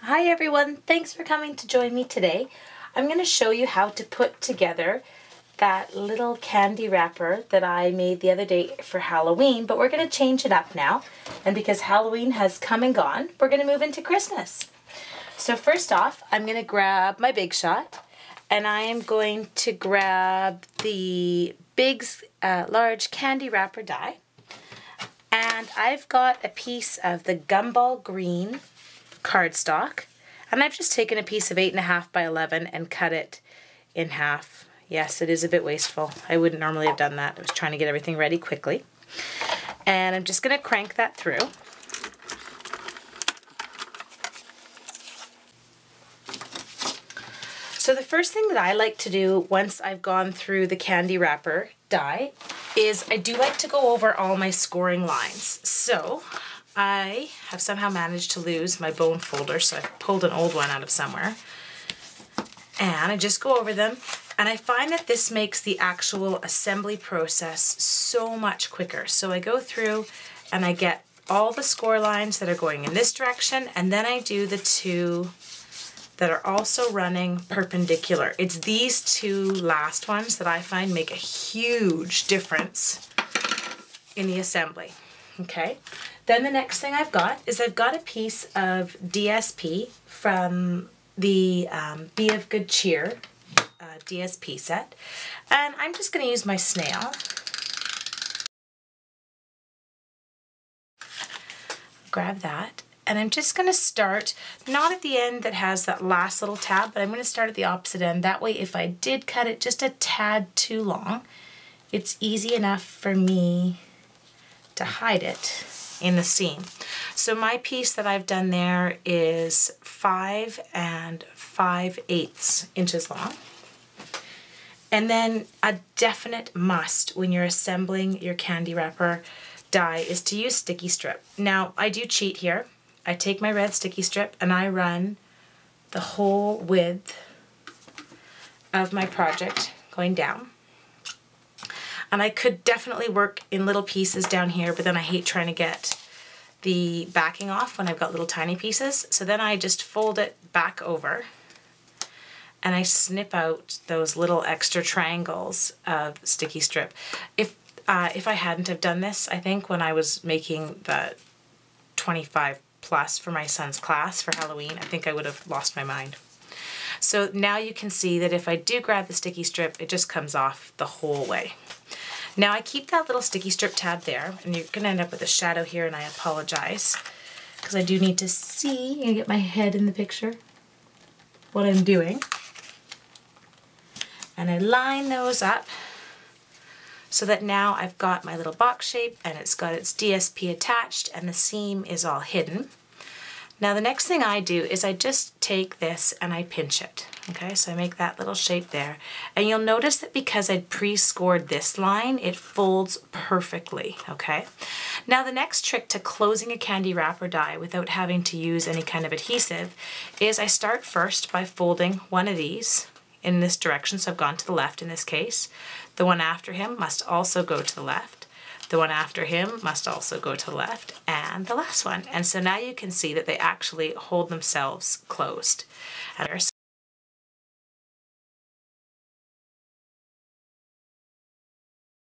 Hi everyone, thanks for coming to join me today. I'm going to show you how to put together that little candy wrapper that I made the other day for Halloween, but we're going to change it up now. And because Halloween has come and gone, we're going to move into Christmas. So first off, I'm going to grab my Big Shot, and I am going to grab the big, large candy wrapper die. And I've got a piece of the Gumball Green cardstock, and I've just taken a piece of 8.5 by 11 and cut it in half. Yes, it is a bit wasteful. I wouldn't normally have done that. I was trying to get everything ready quickly. And I'm just going to crank that through. So the first thing that I like to do once I've gone through the candy wrapper die is I do like to go over all my scoring lines. So I have somehow managed to lose my bone folder, so I've pulled an old one out of somewhere. And I just go over them, and I find that this makes the actual assembly process so much quicker. So I go through and I get all the score lines that are going in this direction, and then I do the two that are also running perpendicular. It's these two last ones that I find make a huge difference in the assembly. Okay, then the next thing I've got is I've got a piece of DSP from the Be of Good Cheer DSP set, and I'm just going to use my snail. Grab that, and I'm just going to start not at the end that has that last little tab, but I'm going to start at the opposite end. That way, if I did cut it just a tad too long, it's easy enough for me to hide it in the seam. So my piece that I've done there is 5 5/8 inches long. And then a definite must when you're assembling your candy wrapper die is to use sticky strip. Now I do cheat here. I take my red sticky strip and I run the whole width of my project going down. And I could definitely work in little pieces down here, but then I hate trying to get the backing off when I've got little tiny pieces. So then I just fold it back over and I snip out those little extra triangles of sticky strip. If I hadn't have done this, I think when I was making the 25 plus for my son's class for Halloween, I think I would have lost my mind. So now you can see that if I do grab the sticky strip, it just comes off the whole way. Now I keep that little sticky strip tab there, and you're going to end up with a shadow here, and I apologize because I do need to see and get my head in the picture what I'm doing. And I line those up so that now I've got my little box shape and it's got its DSP attached and the seam is all hidden. Now the next thing I do is I just take this and I pinch it. Okay, so I make that little shape there. And you'll notice that because I'd pre-scored this line, it folds perfectly, okay? Now the next trick to closing a candy wrapper die without having to use any kind of adhesive is I start first by folding one of these in this direction, so I've gone to the left in this case. The one after him must also go to the left. The one after him must also go to the left, and the last one. And so now you can see that they actually hold themselves closed. And there's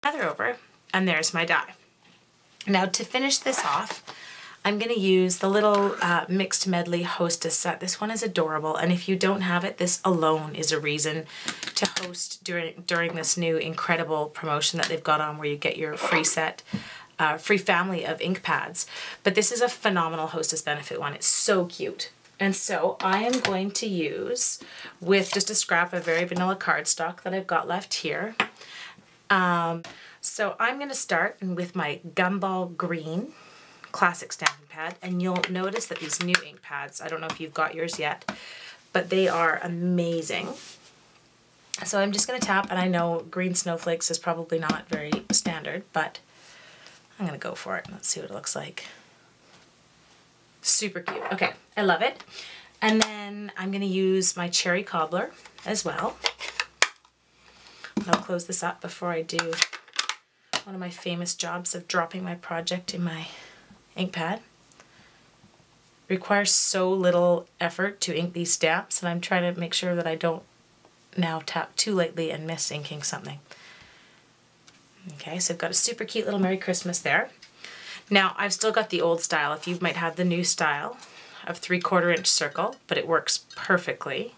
another over, and there's my die. Now to finish this off, I'm going to use the little Mixed Medley Hostess set. This one is adorable, and if you don't have it, this alone is a reason to host during this new incredible promotion that they've got on where you get your free set, free family of ink pads. But this is a phenomenal Hostess benefit one. It's so cute. And so I am going to use, with just a scrap of very vanilla cardstock that I've got left here. So I'm going to start with my Gumball Green classic stamping pad, and you'll notice that these new ink pads, I don't know if you've got yours yet, but they are amazing. So I'm just going to tap, and I know green snowflakes is probably not very standard, but I'm going to go for it. Let's see what it looks like. Super cute. Okay, I love it. And then I'm going to use my cherry cobbler as well. I'll close this up before I do one of my famous jobs of dropping my project in my ink pad. requires so little effort to ink these stamps, and I'm trying to make sure that I don't now tap too lightly and miss inking something. Okay, so I've got a super cute little Merry Christmas there. Now I've still got the old style. If you might have the new style of 3/4 inch circle, but it works perfectly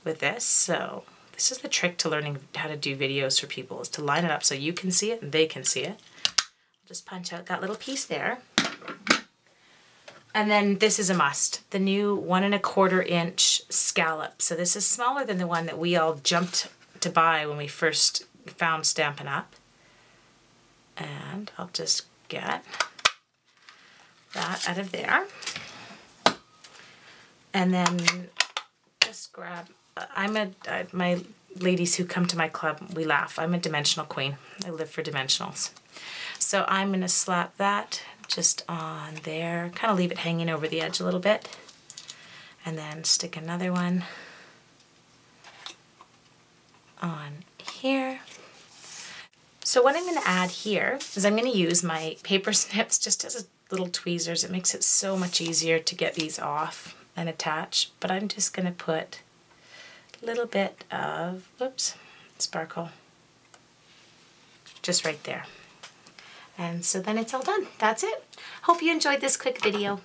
with this. So this is the trick to learning how to do videos for people, is to line it up so you can see it and they can see it. I'll just punch out that little piece there. And then this is a must, the new 1 1/4 inch scallop. So this is smaller than the one that we all jumped to buy when we first found Stampin' Up. And I'll just get that out of there. And then just grab, my ladies who come to my club, we laugh. I'm a dimensional queen. I live for dimensionals. So I'm going to slap that just on there, kind of leave it hanging over the edge a little bit, and then stick another one on here. So what I'm going to add here is I'm going to use my paper snips just as little tweezers. It makes it so much easier to get these off and attach, but I'm just going to put a little bit of, whoops, sparkle just right there. And so then it's all done. That's it. Hope you enjoyed this quick video.